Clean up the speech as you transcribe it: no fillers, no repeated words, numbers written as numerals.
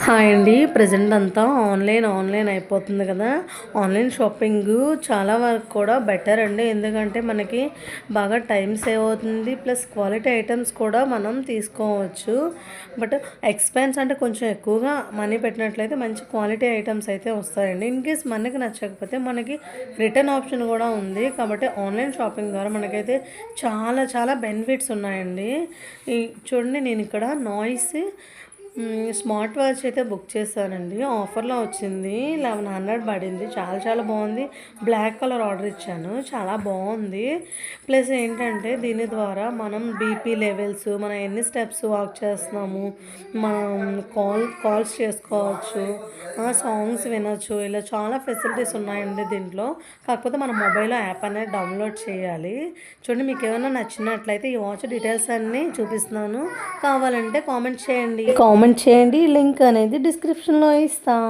Hi అండి. Present అంతా online అయిపోతుంది కదా. ఆన్లైన్ షాపింగ్ చాలా వరకు కూడా బెటర్ అండి. ఎందుకంటే మనకి బాగా టైం సేవ్ అవుతుంది, ప్లస్ క్వాలిటీ ఐటమ్స్ కూడా మనం తీసుకోవచ్చు. బట్ ఎక్స్పెన్స్ అంటే కొంచెం ఎక్కువగా మనీ పెట్టినట్లయితే మంచి క్వాలిటీ ఐటమ్స్ అయితే వస్తాయండి. ఇన్ కేస్ మనకి నచ్చకపోతే మనకి రిటర్న్ ఆప్షన్ కూడా ఉంది. కాబట్టి ఆన్లైన్ షాపింగ్ ద్వారా మనకైతే చాలా చాలా బెనిఫిట్స్ ఉన్నాయండి. ఈ చూడండి, నేను ఇక్కడ నాయిస్ స్మార్ట్ వాచ్ అయితే బుక్ చేశానండి. ఆఫర్లో వచ్చింది, 1100 పడింది. చాలా చాలా బాగుంది. బ్లాక్ కలర్ ఆర్డర్ ఇచ్చాను, చాలా బాగుంది. ప్లస్ ఏంటంటే దీని ద్వారా మనం బీపీ లెవెల్స్, మనం ఎన్ని స్టెప్స్ వాక్ చేస్తున్నాము, మనం కాల్స్ చేసుకోవచ్చు, సాంగ్స్ వినొచ్చు. ఇలా చాలా ఫెసిలిటీస్ ఉన్నాయండి దీంట్లో. కాకపోతే మన మొబైల్లో యాప్ అనేది డౌన్లోడ్ చేయాలి. చూడండి, మీకు ఏమైనా నచ్చినట్లయితే ఈ వాచ్ డీటెయిల్స్ అన్నీ చూపిస్తున్నాను. కావాలంటే కామెంట్ చేయండి. లింక్ అనేది డిస్క్రిప్షన్లో ఇస్తా.